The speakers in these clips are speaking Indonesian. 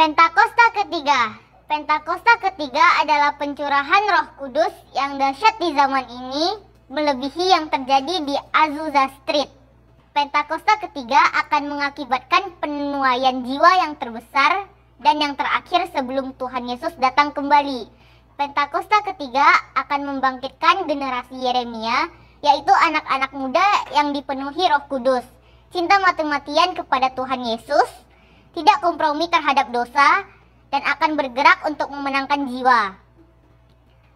Pentakosta ketiga. Pentakosta ketiga adalah pencurahan Roh Kudus yang dahsyat di zaman ini, melebihi yang terjadi di Azusa Street. Pentakosta ketiga akan mengakibatkan penuaian jiwa yang terbesar dan yang terakhir sebelum Tuhan Yesus datang kembali. Pentakosta ketiga akan membangkitkan generasi Yeremia, yaitu anak-anak muda yang dipenuhi Roh Kudus, cinta mati-matian kepada Tuhan Yesus, tidak kompromi terhadap dosa, dan akan bergerak untuk memenangkan jiwa.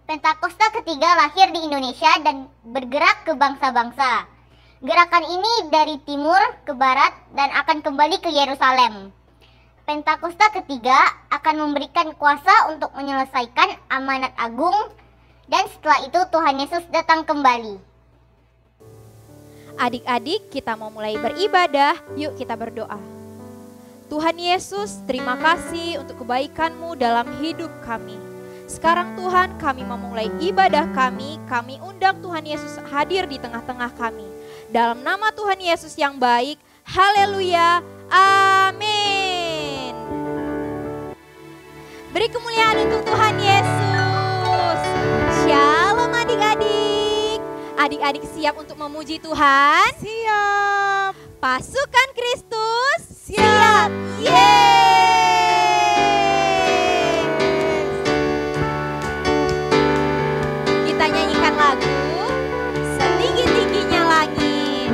Pentakosta ketiga lahir di Indonesia dan bergerak ke bangsa-bangsa. Gerakan ini dari timur ke barat dan akan kembali ke Yerusalem. Pentakosta ketiga akan memberikan kuasa untuk menyelesaikan amanat agung, dan setelah itu Tuhan Yesus datang kembali. Adik-adik, kita mau mulai beribadah, yuk kita berdoa. Tuhan Yesus, terima kasih untuk kebaikan-Mu dalam hidup kami. Sekarang Tuhan, kami memulai ibadah kami undang Tuhan Yesus hadir di tengah-tengah kami. Dalam nama Tuhan Yesus yang baik, haleluya, amin. Beri kemuliaan untuk Tuhan Yesus. Shalom adik-adik. Adik-adik siap untuk memuji Tuhan? Siap. Pasukan Kristus siap. Yeay. Kita nyanyikan lagu Setinggi-tingginya Langit.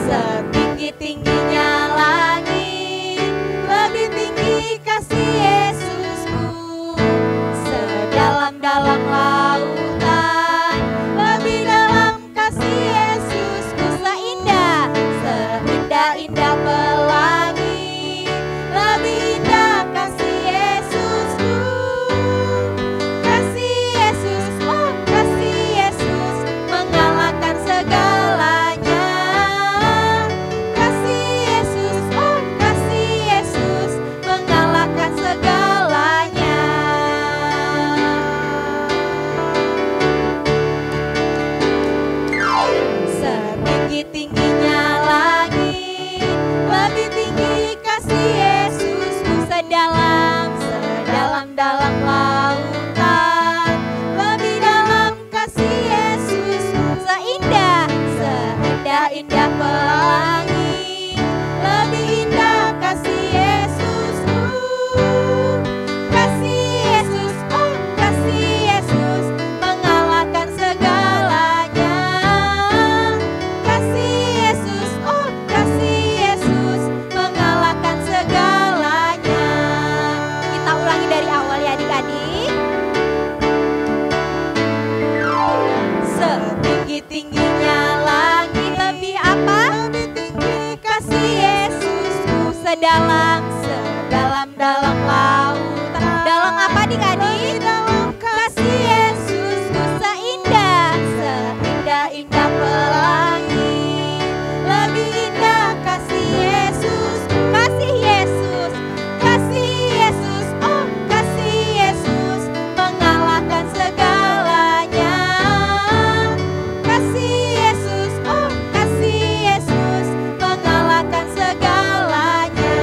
Setinggi-tingginya langit, lebih tinggi kasih Yesusku. Sedalam-dalam lautan, lebih dalam kasih Yesusku. Seindah-indah pelangi, lebih indah kasih Yesusku. Kasih Yesus, oh kasih Yesus, mengalahkan segalanya. Kasih Yesus, oh kasih Yesus, mengalahkan segalanya. Setinggi-tingginya langit, lebih tinggi kasih Yesusku. Sedalam-dalam lautan, lebih dalam kasih Yesusku. Seindah-indah pelangi, lebih indah kasih Yesusku. Kasih Yesus, oh kasih Yesus, mengalahkan segalanya. Kasih Yesus, oh kasih Yesus, mengalahkan segalanya. Kita ulangi dari awal ya adik-adik. Setinggi-tingginya langit, lebih apa? Lebih tinggi kasih Yesusku. Sedalam-dalam lautan, Dalam apa adik-adik? lebih dalam kasih Yesusku. Seindah-indah pelangi, lebih indah kasih Yesusku. Kasih Yesus, oh kasih Yesus, mengalahkan segalanya. Kasih Yesus, oh kasih Yesus, mengalahkan segalanya.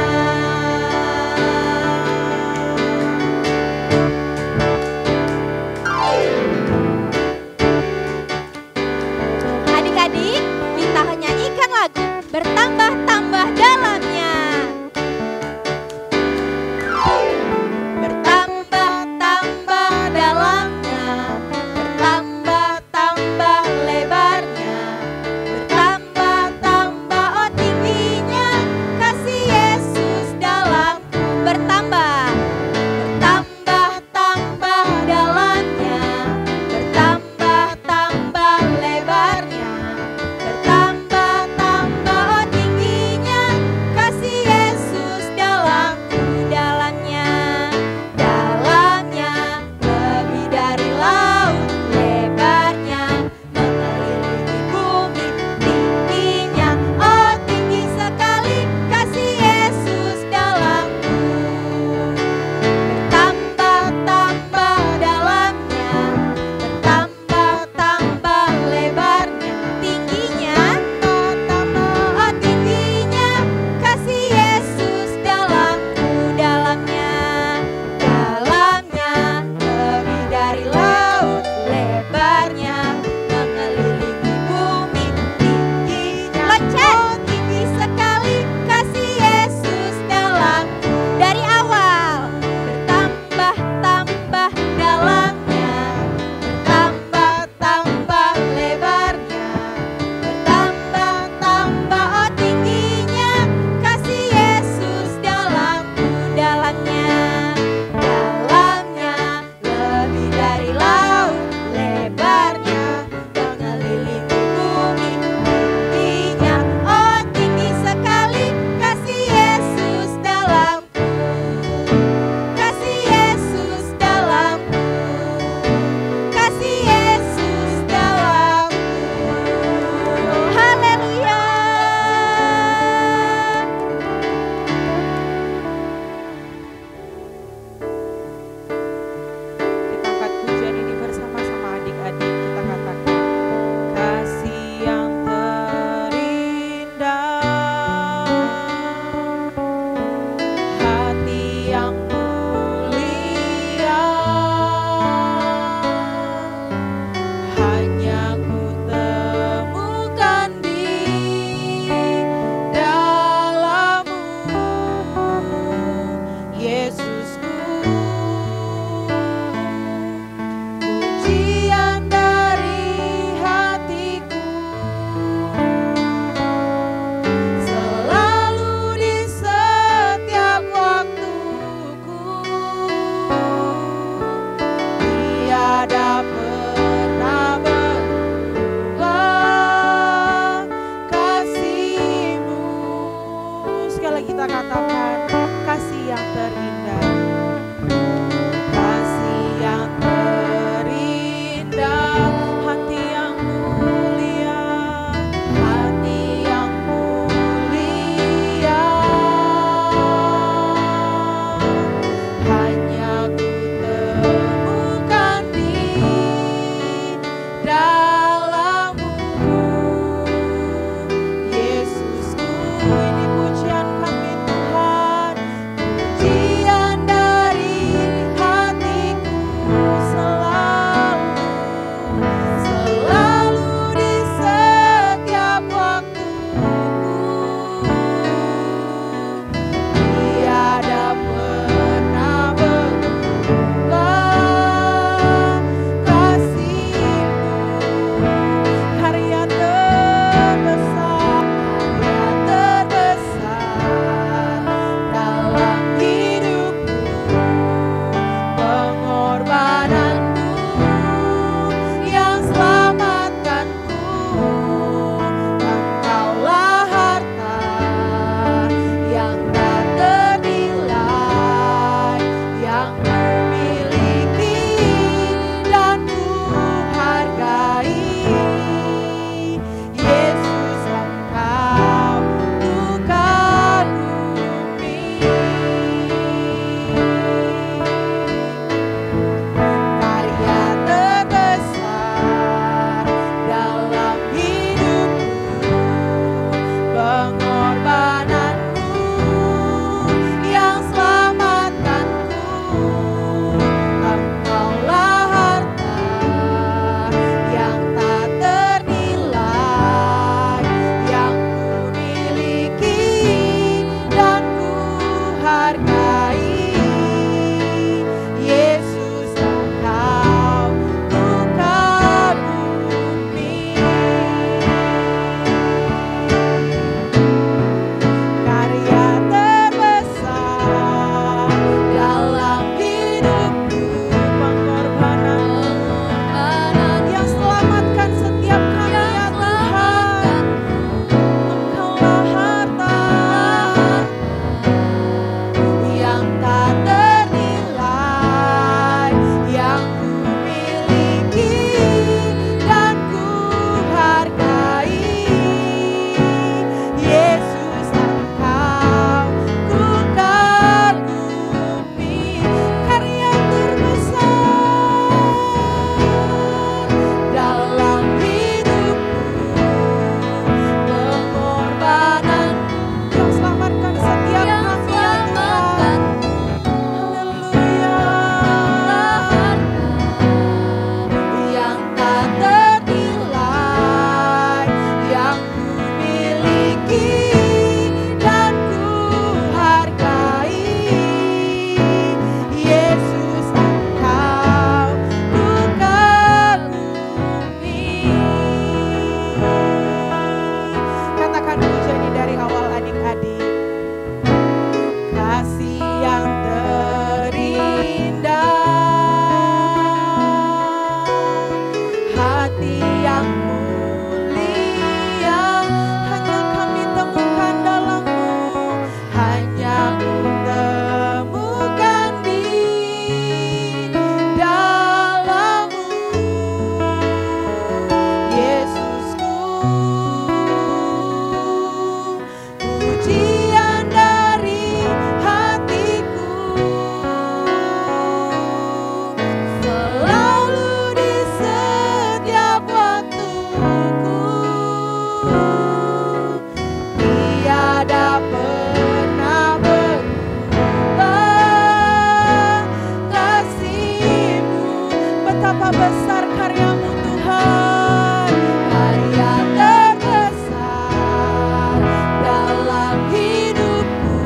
Betapa besar karya-Mu Tuhan, karya terbesar dalam hidupku,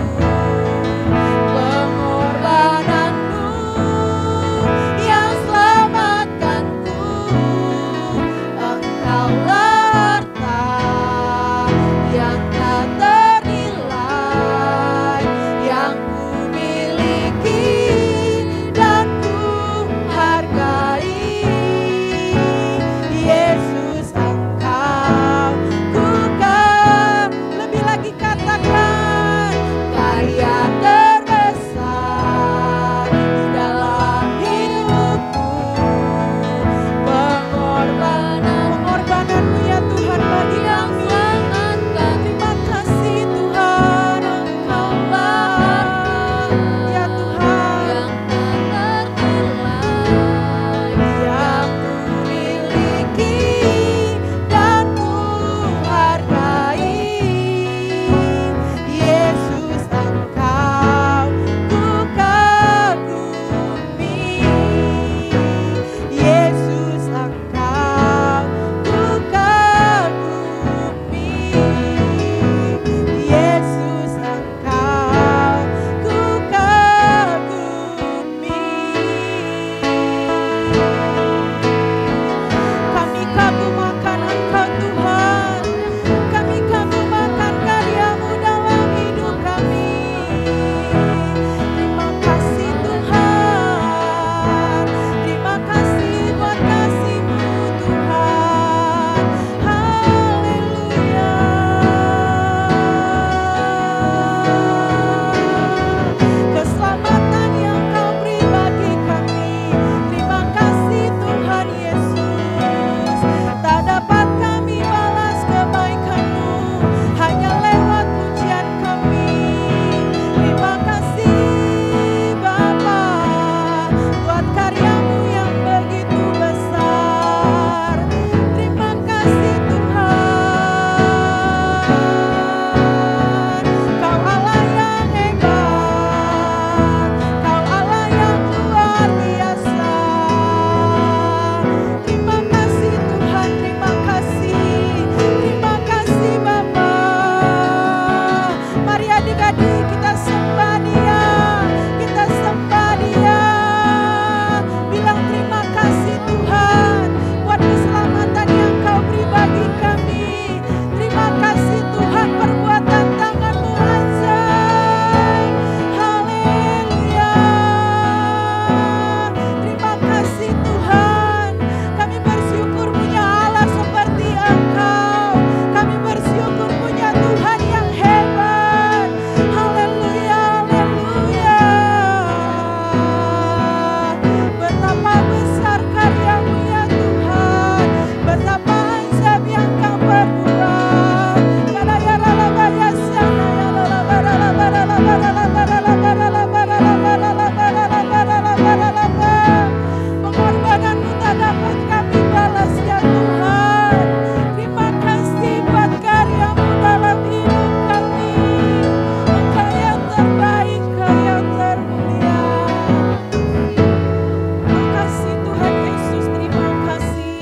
pengorbanan-Mu yang selamatkanku. Engkaulah harta yang tak ternilai, yang ku miliki dan ku hargai. Yesus, Engkau ku lebih lagi katakan, karya terbesar di dalam hidupku, pengorbanan-Mu ya Tuhan bagi yang selamatkan. Terima kasih Tuhan, Engkaulah ya Tuhan yang tak ternilai, yang ku miliki dan ku hargai. Yesus, Engkau ku kagumi. Yesus, Engkau ku kagumi. Yesus, Engkau ku kagumi. Kami kagumkan Engkau Tuhan, kami kagumkan karya-Mu dalam hidup kami. Terima kasih Tuhan, terima kasih buat kasih-Mu Tuhan. Haleluya. Keselamatan yang Kau beri bagi kami, terima kasih Tuhan Yesus. Tak dapat kami balas kebaikan-Mu hanya lewat pujian kami. Terima kasih Bapa buat karya-Mu yang begitu besar. Terima kasih Tuhan, Kau Allah yang hebat, Kau Allah yang luar biasa. Terima kasih Tuhan, terima kasih Bapa. Mari adik-adik kita sembah Dia, kita sembah Dia. Bilang terima kasih Tuhan buat keselamatan yang Kau beri bagi kami. Terima kasih Tuhan, perbuatan tangan-Mu ajaib. Haleluya. Terima kasih Tuhan, kami bersyukur punya Allah seperti Engkau. Kami bersyukur punya Tuhan yang hebat. Haleluya, haleluya. Betapa besar karya-Mu ya Tuhan, betapa ajaib yang Kau perbuat. Pengorbanan-Mu tak dapat kami balas ya Tuhan. Terima kasih buat karya-Mu dalam hidup kami. Engkau yang terbaik, Engkau yang termulia. Terima kasih Tuhan Yesus, terima kasih.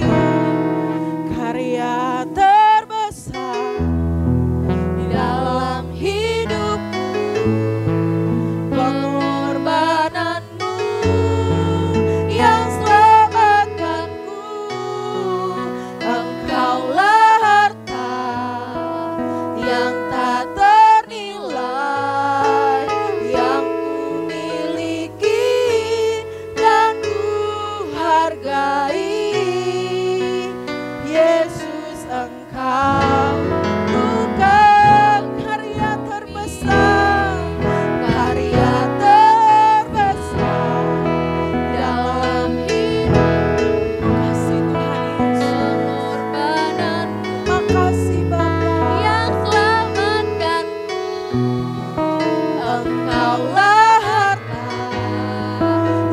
Karya terbesar di dalam hidupku, pengorbanan-Mu yang selamatkanku. Engkaulah harta yang tak ternilai, yang ku miliki dan ku hargai. Yesus, Engkau bukan karya terbesar, karya terbesar dalam hidup. Kasih Tuhan Yesus, pengorbanan-Mu, makasih Bapa yang selamatkanku. Engkaulah harta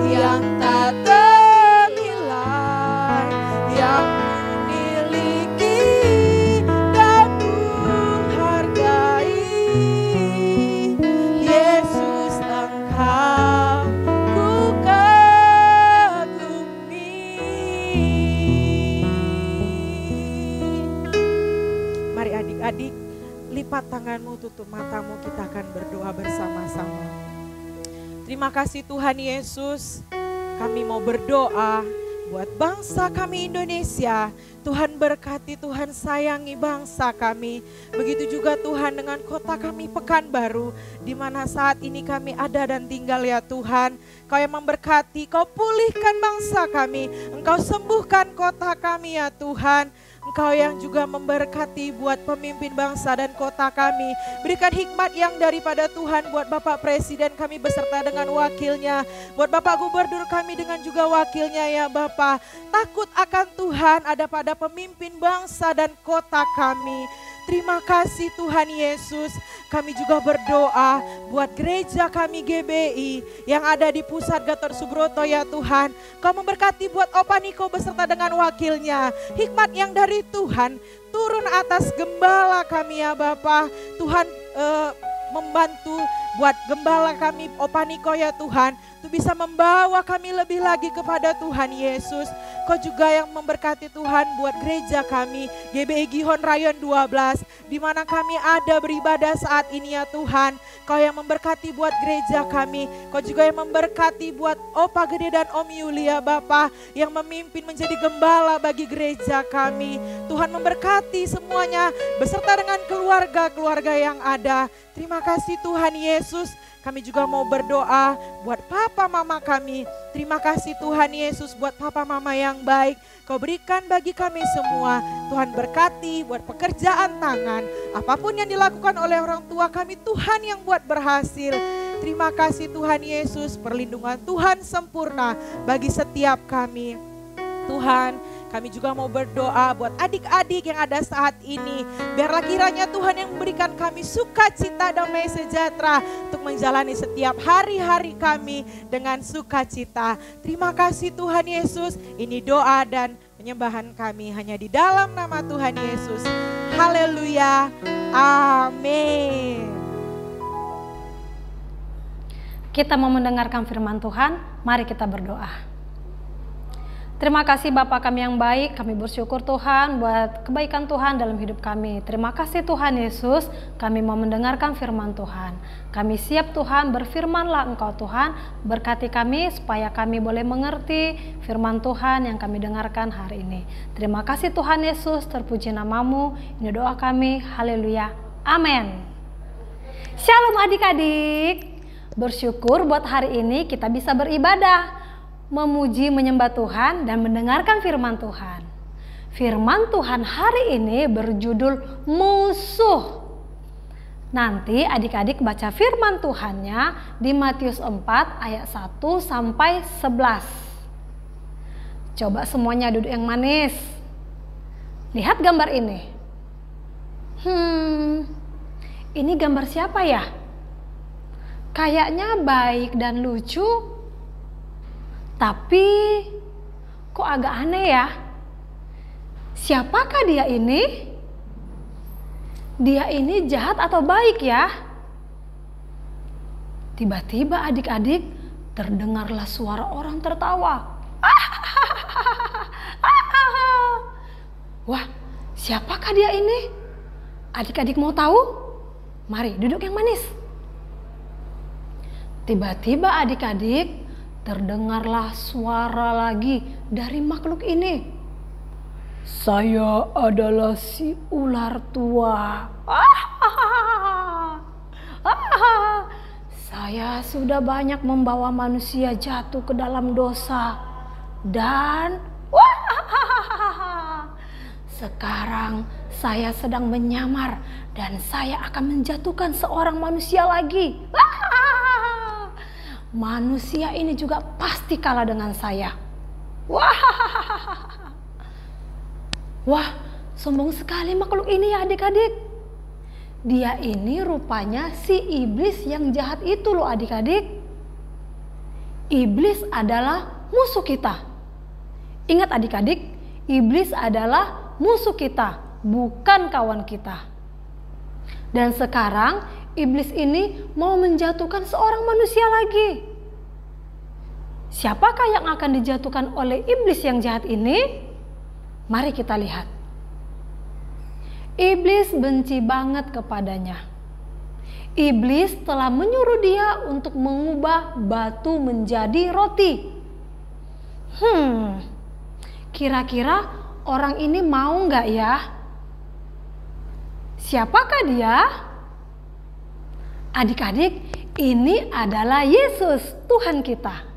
yang tak ternilai, yang ku miliki dan ku hargai. Yesus, Engkau ku kagumi. Mari adik-adik, lipat tanganmu, tutup matamu, kita akan berdoa bersama-sama. Terima kasih Tuhan Yesus, kami mau berdoa buat bangsa kami Indonesia. Tuhan berkati, Tuhan sayangi bangsa kami. Begitu juga Tuhan dengan kota kami Pekanbaru, di mana saat ini kami ada dan tinggal ya Tuhan. Kau yang memberkati, Kau pulihkan bangsa kami, Engkau sembuhkan kota kami ya Tuhan. Engkau yang juga memberkati buat pemimpin bangsa dan kota kami. Berikan hikmat yang daripada Tuhan buat Bapak Presiden kami beserta dengan wakilnya. Buat Bapak Gubernur kami dengan juga wakilnya ya Bapak. Takut akan Tuhan ada pada pemimpin bangsa dan kota kami. Terima kasih Tuhan Yesus. Kami juga berdoa buat gereja kami GBI yang ada di pusat Gatot Subroto ya Tuhan. Kau memberkati buat Opa Niko beserta dengan wakilnya. Hikmat yang dari Tuhan turun atas gembala kami ya Bapa. Tuhan membantu buat gembala kami Opa Niko ya Tuhan. Itu bisa membawa kami lebih lagi kepada Tuhan Yesus. Kau juga yang memberkati Tuhan buat gereja kami GBI Gihon Rayon 12, di mana kami ada beribadah saat ini ya Tuhan. Kau yang memberkati buat gereja kami. Kau juga yang memberkati buat Opa Gede dan Om Yulia Bapa yang memimpin menjadi gembala bagi gereja kami. Tuhan memberkati semuanya beserta dengan keluarga-keluarga yang ada. Terima kasih Tuhan Yesus. Kami juga mau berdoa buat papa mama kami. Terima kasih Tuhan Yesus buat papa mama yang baik. Kau berikan bagi kami semua. Tuhan berkati buat pekerjaan tangan. Apapun yang dilakukan oleh orang tua kami, Tuhan yang buat berhasil. Terima kasih Tuhan Yesus, perlindungan Tuhan sempurna bagi setiap kami. Tuhan, kami juga mau berdoa buat adik-adik yang ada saat ini. Biarlah kiranya Tuhan yang memberikan kami sukacita, damai sejahtera untuk menjalani setiap hari-hari kami dengan sukacita. Terima kasih Tuhan Yesus. Ini doa dan penyembahan kami hanya di dalam nama Tuhan Yesus. Haleluya. Amin. Kita mau mendengarkan firman Tuhan, mari kita berdoa. Terima kasih Bapa kami yang baik, kami bersyukur Tuhan buat kebaikan Tuhan dalam hidup kami. Terima kasih Tuhan Yesus, kami mau mendengarkan firman Tuhan. Kami siap Tuhan, berfirmanlah Engkau Tuhan, berkati kami supaya kami boleh mengerti firman Tuhan yang kami dengarkan hari ini. Terima kasih Tuhan Yesus, terpuji namamu, ini doa kami, haleluya, amin. Shalom adik-adik, bersyukur buat hari ini kita bisa beribadah, memuji, menyembah Tuhan, dan mendengarkan firman Tuhan. Firman Tuhan hari ini berjudul musuh. Nanti adik-adik baca firman Tuhannya di Matius 4 ayat 1 sampai 11. Coba semuanya duduk yang manis. Lihat gambar ini. Ini gambar siapa ya? Kayaknya baik dan lucu. Tapi kok agak aneh ya? Siapakah dia ini? Dia ini jahat atau baik ya? Tiba-tiba adik-adik terdengarlah suara orang tertawa. Wah, siapakah dia ini? Adik-adik mau tahu? Mari duduk yang manis. Tiba-tiba adik-adik terdengarlah suara lagi dari makhluk ini. Saya adalah si ular tua. Saya sudah banyak membawa manusia jatuh ke dalam dosa. Dan sekarang saya sedang menyamar dan saya akan menjatuhkan seorang manusia lagi. Manusia ini juga pasti kalah dengan saya. Wah, sombong sekali makhluk ini ya adik-adik. Dia ini rupanya si iblis yang jahat itu loh adik-adik. Iblis adalah musuh kita. Ingat adik-adik, iblis adalah musuh kita, bukan kawan kita. Dan sekarang iblis ini mau menjatuhkan seorang manusia lagi. Siapakah yang akan dijatuhkan oleh iblis yang jahat ini? Mari kita lihat. Iblis benci banget kepadanya. Iblis telah menyuruh dia untuk mengubah batu menjadi roti. Kira-kira orang ini mau nggak ya? Siapakah dia? Adik-adik, ini adalah Yesus, Tuhan kita.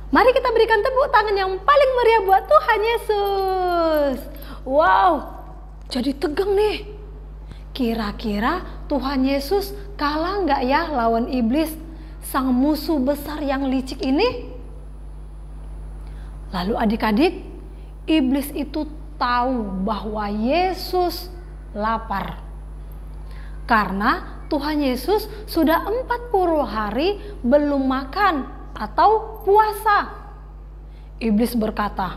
Mari kita berikan tepuk tangan yang paling meriah buat Tuhan Yesus. Wow, jadi tegang nih. Kira-kira Tuhan Yesus kalah nggak ya lawan iblis, sang musuh besar yang licik ini? Lalu adik-adik, iblis itu tahu bahwa Yesus lapar. Karena Tuhan Yesus sudah 40 hari belum makan atau puasa. Iblis berkata,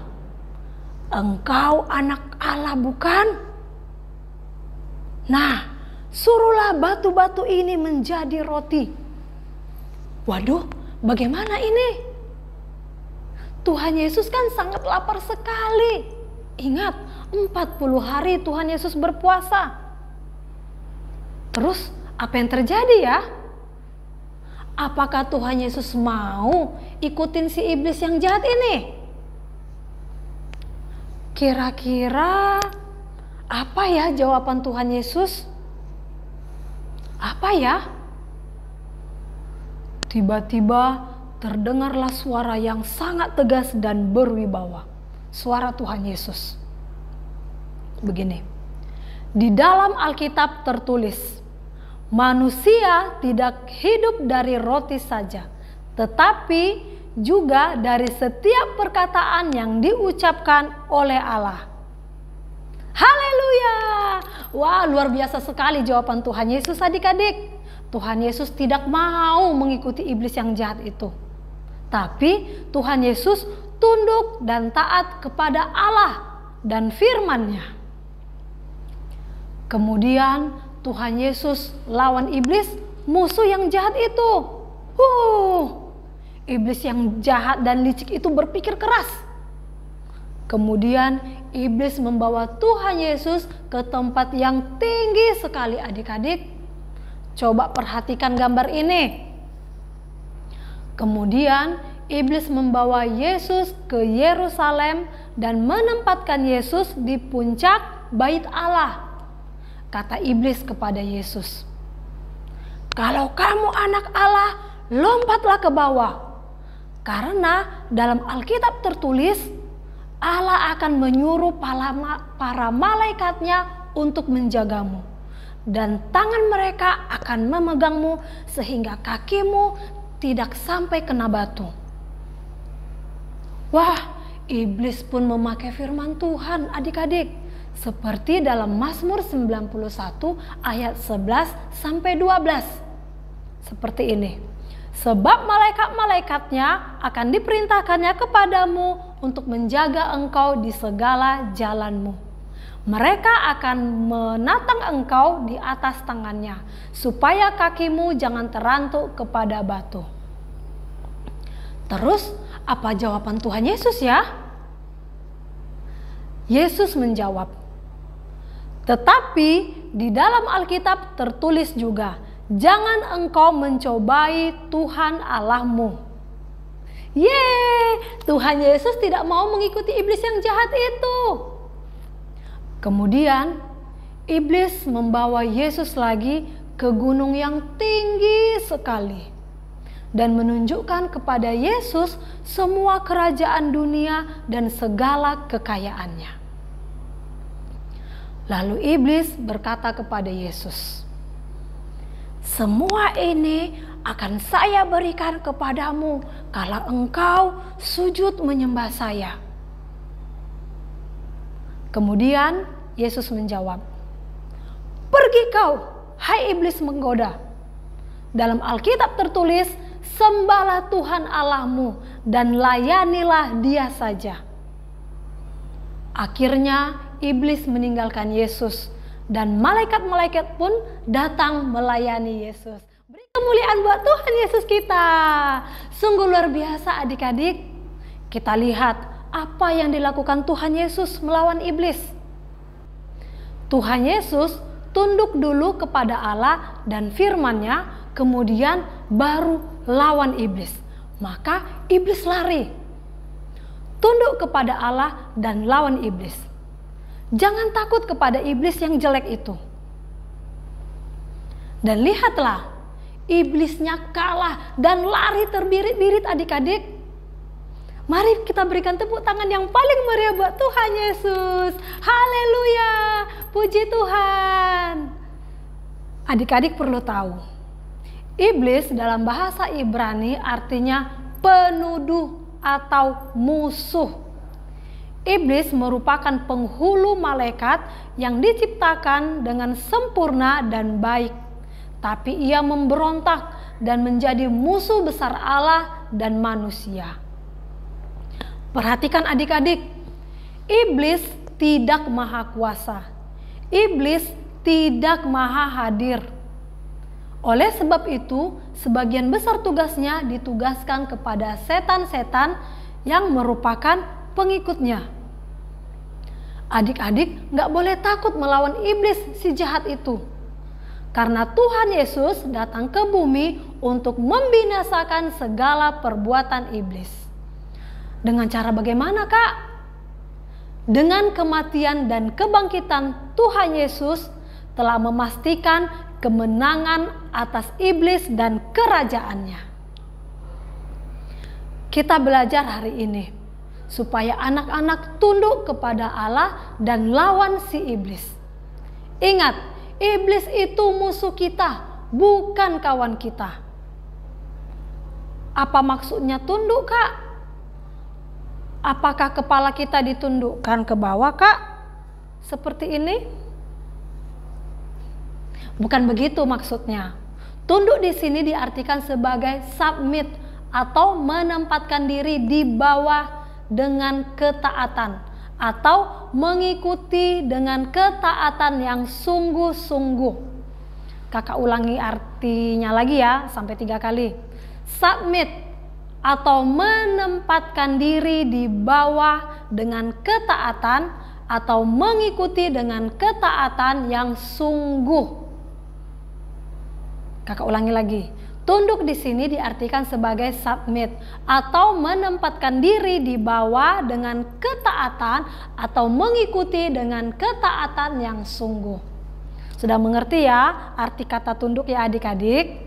"Engkau anak Allah bukan? Nah, suruhlah batu-batu ini menjadi roti." Waduh, bagaimana ini? Tuhan Yesus kan sangat lapar sekali. Ingat, 40 hari Tuhan Yesus berpuasa. Terus apa yang terjadi ya? Apakah Tuhan Yesus mau ikutin si iblis yang jahat ini? Kira-kira apa ya jawaban Tuhan Yesus? Apa ya? Tiba-tiba terdengarlah suara yang sangat tegas dan berwibawa. Suara Tuhan Yesus. Begini. Di dalam Alkitab tertulis, manusia tidak hidup dari roti saja, tetapi juga dari setiap perkataan yang diucapkan oleh Allah. Haleluya! Wah, luar biasa sekali jawaban Tuhan Yesus adik-adik. Tuhan Yesus tidak mau mengikuti iblis yang jahat itu. Tapi Tuhan Yesus tunduk dan taat kepada Allah dan firman-Nya. Kemudian Tuhan Yesus lawan iblis, musuh yang jahat itu. Iblis yang jahat dan licik itu berpikir keras. Kemudian iblis membawa Tuhan Yesus ke tempat yang tinggi sekali adik-adik. Coba perhatikan gambar ini. Kemudian iblis membawa Yesus ke Yerusalem dan menempatkan Yesus di puncak bait Allah. Kata iblis kepada Yesus, "Kalau kamu anak Allah, lompatlah ke bawah. Karena dalam Alkitab tertulis, Allah akan menyuruh para malaikatnya untuk menjagamu. Dan tangan mereka akan memegangmu sehingga kakimu tidak sampai kena batu." Wah, iblis pun memakai firman Tuhan adik-adik. Seperti dalam Mazmur 91 ayat 11 sampai 12. Seperti ini. "Sebab malaikat-malaikatnya akan diperintahkannya kepadamu untuk menjaga engkau di segala jalanmu. Mereka akan menatang engkau di atas tangannya, supaya kakimu jangan terantuk kepada batu." Terus apa jawaban Tuhan Yesus ya? Yesus menjawab, "Tetapi di dalam Alkitab tertulis juga, jangan engkau mencobai Tuhan Allahmu." Tuhan Yesus tidak mau mengikuti iblis yang jahat itu. Kemudian iblis membawa Yesus lagi ke gunung yang tinggi sekali dan menunjukkan kepada Yesus semua kerajaan dunia dan segala kekayaannya. Lalu iblis berkata kepada Yesus, "Semua ini akan saya berikan kepadamu kalau engkau sujud menyembah saya." Kemudian Yesus menjawab, "Pergi kau, hai iblis menggoda. Dalam Alkitab tertulis, sembahlah Tuhan Allahmu dan layanilah Dia saja." Akhirnya iblis meninggalkan Yesus dan malaikat-malaikat pun datang melayani Yesus. Beri kemuliaan buat Tuhan Yesus kita. Sungguh luar biasa adik-adik. Kita lihat apa yang dilakukan Tuhan Yesus melawan iblis. Tuhan Yesus tunduk dulu kepada Allah dan firman-Nya, kemudian baru lawan iblis. Maka iblis lari. Tunduk kepada Allah dan lawan iblis. Jangan takut kepada iblis yang jelek itu. Dan lihatlah, iblisnya kalah dan lari terbirit-birit adik-adik. Mari kita berikan tepuk tangan yang paling meriah buat Tuhan Yesus. Haleluya, puji Tuhan. Adik-adik perlu tahu, iblis dalam bahasa Ibrani artinya penuduh atau musuh. Iblis merupakan penghulu malaikat yang diciptakan dengan sempurna dan baik. Tapi ia memberontak dan menjadi musuh besar Allah dan manusia. Perhatikan adik-adik, iblis tidak maha kuasa. Iblis tidak maha hadir. Oleh sebab itu, sebagian besar tugasnya ditugaskan kepada setan-setan yang merupakan pengikutnya. Adik-adik gak boleh takut melawan iblis si jahat itu. Karena Tuhan Yesus datang ke bumi untuk membinasakan segala perbuatan iblis. Dengan cara bagaimana, Kak? Dengan kematian dan kebangkitan Tuhan Yesus telah memastikan kemenangan atas iblis dan kerajaannya. Kita belajar hari ini supaya anak-anak tunduk kepada Allah dan lawan si iblis. Ingat, iblis itu musuh kita, bukan kawan kita. Apa maksudnya tunduk, Kak? Apakah kepala kita ditundukkan ke bawah, Kak? Seperti ini? Bukan begitu maksudnya. Tunduk di sini diartikan sebagai submit atau menempatkan diri di bawah dengan ketaatan, atau mengikuti dengan ketaatan yang sungguh-sungguh. Kakak ulangi artinya lagi ya, sampai 3 kali. Submit atau menempatkan diri di bawah dengan ketaatan, atau mengikuti dengan ketaatan yang sungguh. Kakak ulangi lagi. Tunduk di sini diartikan sebagai submit atau menempatkan diri di bawah dengan ketaatan atau mengikuti dengan ketaatan yang sungguh. Sudah mengerti ya arti kata tunduk ya adik-adik?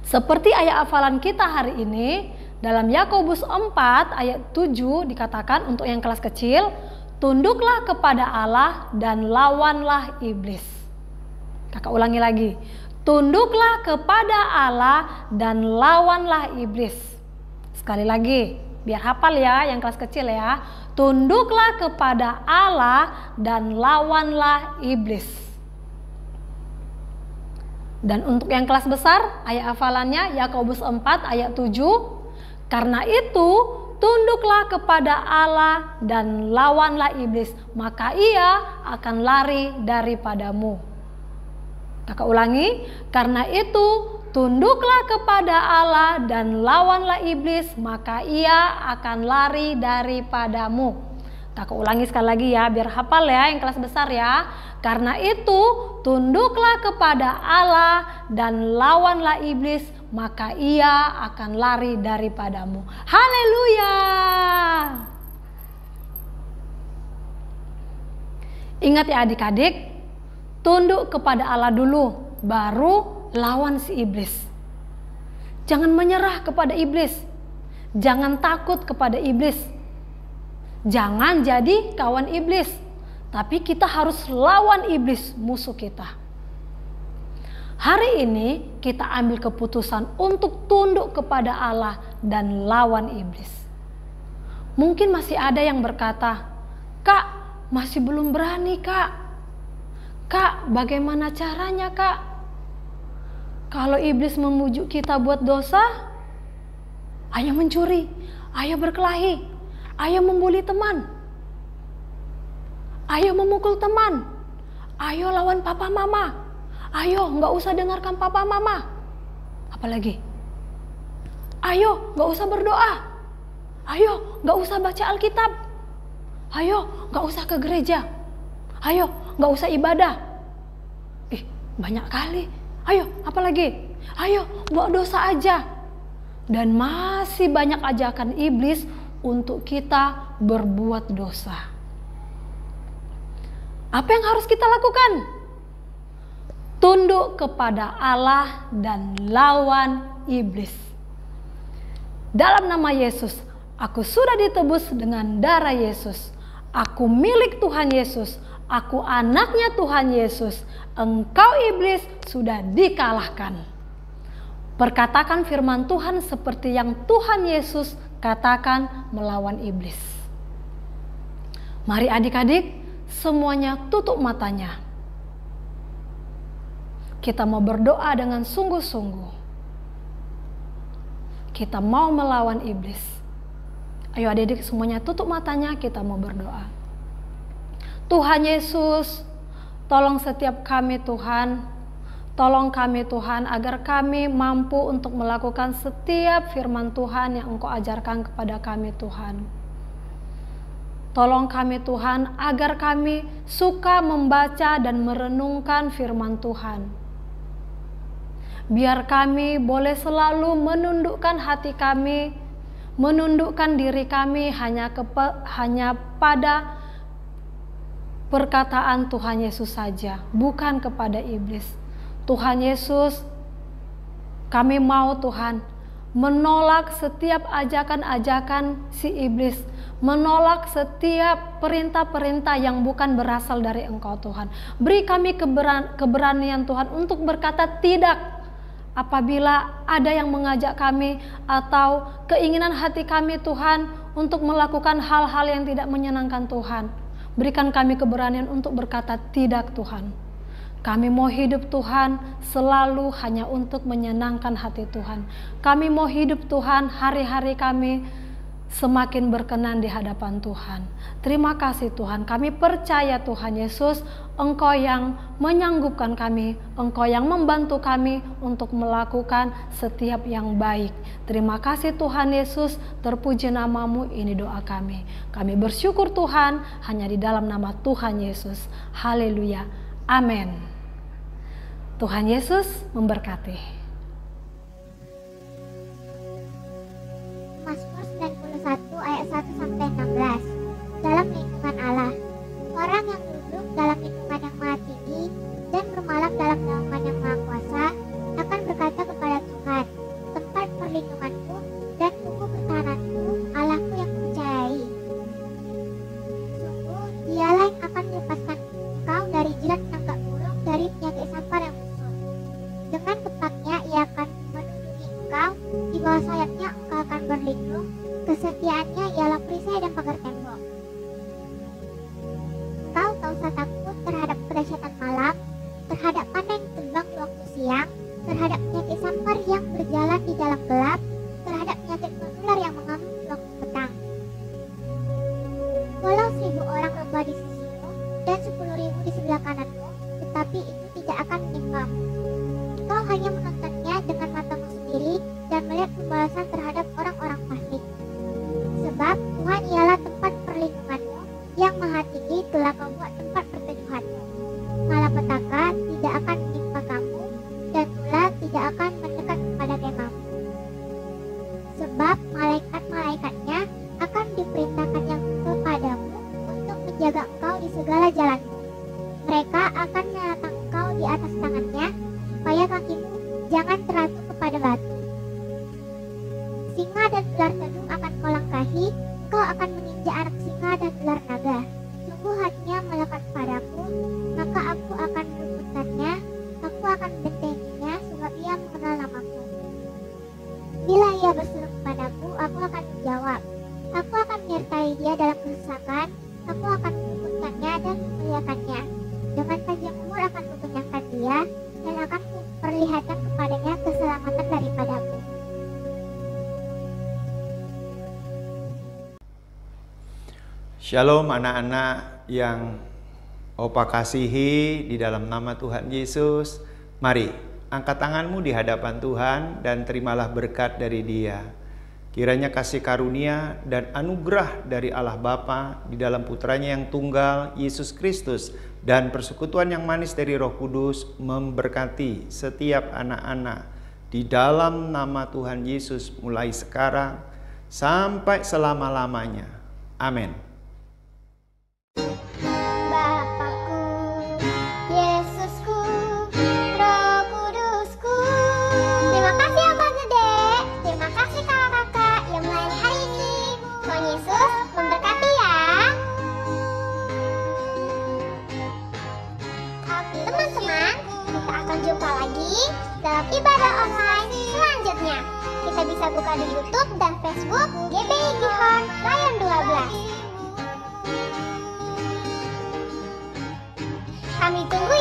Seperti ayat hafalan kita hari ini, dalam Yakobus 4 ayat 7 dikatakan untuk yang kelas kecil, tunduklah kepada Allah dan lawanlah iblis. Kakak ulangi lagi. Tunduklah kepada Allah dan lawanlah iblis. Sekali lagi, biar hafal ya yang kelas kecil ya. Tunduklah kepada Allah dan lawanlah iblis. Dan untuk yang kelas besar, ayat hafalannya Yakobus 4 ayat 7. Karena itu, tunduklah kepada Allah dan lawanlah iblis, maka ia akan lari daripadamu. Kakak ulangi, karena itu tunduklah kepada Allah dan lawanlah iblis, maka ia akan lari daripadamu. Kakak ulangi sekali lagi ya, biar hafal ya yang kelas besar ya. Karena itu tunduklah kepada Allah dan lawanlah iblis, maka ia akan lari daripadamu. Haleluya. Ingat ya adik-adik, tunduk kepada Allah dulu, baru lawan si iblis. Jangan menyerah kepada iblis. Jangan takut kepada iblis. Jangan jadi kawan iblis. Tapi kita harus lawan iblis, musuh kita. Hari ini kita ambil keputusan untuk tunduk kepada Allah dan lawan iblis. Mungkin masih ada yang berkata, "Kak, masih belum berani, Kak. Kak, bagaimana caranya, Kak? Kalau iblis membujuk kita buat dosa, ayo mencuri, ayo berkelahi, ayo membuli teman, ayo memukul teman, ayo lawan papa mama, ayo nggak usah dengarkan papa mama." Apalagi? Ayo, gak usah berdoa. Ayo, gak usah baca Alkitab. Ayo, gak usah ke gereja. Ayo, gak usah ibadah. Banyak kali. Ayo, apalagi? Ayo, buat dosa aja. Dan masih banyak ajakan iblis untuk kita berbuat dosa. Apa yang harus kita lakukan? Tunduk kepada Allah dan lawan iblis. Dalam nama Yesus, aku sudah ditebus dengan darah Yesus. Aku milik Tuhan Yesus. Aku anaknya Tuhan Yesus. Engkau iblis sudah dikalahkan. Perkatakan firman Tuhan seperti yang Tuhan Yesus katakan melawan iblis. Mari adik-adik, semuanya tutup matanya. Kita mau berdoa dengan sungguh-sungguh. Kita mau melawan iblis. Ayo adik-adik semuanya tutup matanya, kita mau berdoa. Tuhan Yesus, tolong setiap kami Tuhan. Tolong kami Tuhan agar kami mampu untuk melakukan setiap firman Tuhan yang Engkau ajarkan kepada kami Tuhan. Tolong kami Tuhan agar kami suka membaca dan merenungkan firman Tuhan. Biar kami boleh selalu menundukkan hati kami, menundukkan diri kami hanya pada perkataan Tuhan Yesus saja, bukan kepada iblis. Tuhan Yesus, kami mau Tuhan menolak setiap ajakan-ajakan si iblis, menolak setiap perintah-perintah yang bukan berasal dari Engkau Tuhan. Beri kami keberanian Tuhan untuk berkata tidak apabila ada yang mengajak kami atau keinginan hati kami Tuhan untuk melakukan hal-hal yang tidak menyenangkan Tuhan. Berikan kami keberanian untuk berkata tidak Tuhan. Kami mau hidup Tuhan selalu hanya untuk menyenangkan hati Tuhan. Kami mau hidup Tuhan hari-hari kami semakin berkenan di hadapan Tuhan. Terima kasih Tuhan, kami percaya Tuhan Yesus, Engkau yang menyanggupkan kami, Engkau yang membantu kami untuk melakukan setiap yang baik. Terima kasih Tuhan Yesus, terpuji namamu, ini doa kami. Kami bersyukur Tuhan hanya di dalam nama Tuhan Yesus. Haleluya, amin. Tuhan Yesus memberkati. Mazmur 91 ayat 1-16. Dalam lindungan Allah, orang yang duduk dalam lindungan yang Maha Tinggi dan bermalam dalam naungan yang Maha Kuasa akan berkata kepada Tuhan, tempat perlindunganku dan buku pertahananku, Allahku yang kupercayai. Sungguh, Dialah yang akan melepaskan engkau dari jerat penangkap burung, dari penyakit sampar yang busuk. Dengan kepaknya ia akan melindungi engkau, di bawah sayapnya engkau akan berlindung, kesetiaannya ialah perisai dan pagar tembok. Engkau tak usah takut terhadap kedahsyatan malam, terhadap panah yang terbang di waktu siang, terhadap penyakit sampar yang berjalan di dalam gelap, terhadap penyakit menular yang mengamuk di waktu petang. Walau 1000 orang rebah di sisimu dan 10.000 di sebelah kananmu, tetapi itu tidak akan menimpamu. Kau hanya menontonnya dengan matamu sendiri dan melihat pembalasan terhadap orang-orang fasik. Sebab Tuhan ialah tempat perlindunganmu, yang Maha Tinggi telah kau buat tempat perteduhanmu. Malapetaka tidak akan menimpa kamu, dan ular tidak akan mendekat kepada kemahmu. Sebab malaikat-malaikatnya akan diperintahkannya kepadamu untuk menjaga engkau di segala jalanmu. Mereka akan menatang engkau di atas tangannya, supaya kakimu jangan teratuh kepada batu. Singa dan ular tedung akan kau langkahi, kau akan menginjak anak singa dan ular naga. Sungguh hatinya melekat padaku, maka aku akan meluputkannya, aku akan membentenginya, sebab ia mengenal namaku. Bila ia berseru kepadaku, aku akan menjawab. Aku akan menyertai dia dalam kesesakan, aku akan meluputkannya dan memuliakannya. Dengan panjang umur akan kukenyangkan dia, dan akan kuperlihatkan kepadanya keselamatan daripadaku. Shalom anak-anak yang Opa kasihi di dalam nama Tuhan Yesus. Mari Angkat tanganmu di hadapan Tuhan dan terimalah berkat dari Dia. Kiranya kasih karunia dan anugerah dari Allah Bapa di dalam Putranya yang tunggal, Yesus Kristus, dan persekutuan yang manis dari Roh Kudus memberkati setiap anak-anak di dalam nama Tuhan Yesus mulai sekarang sampai selama-lamanya. Amin. Bapakku, Yesusku, Roh Kudusku. Terima kasih Abang Gede, terima kasih kakak-kakak yang melayani hari ini. Tuhan Yesus memberkati ya. Teman-teman, kita akan jumpa lagi dalam ibadah online selanjutnya. Kita bisa buka di YouTube dan Facebook GBI Gihon Lion 12. Kami tunggu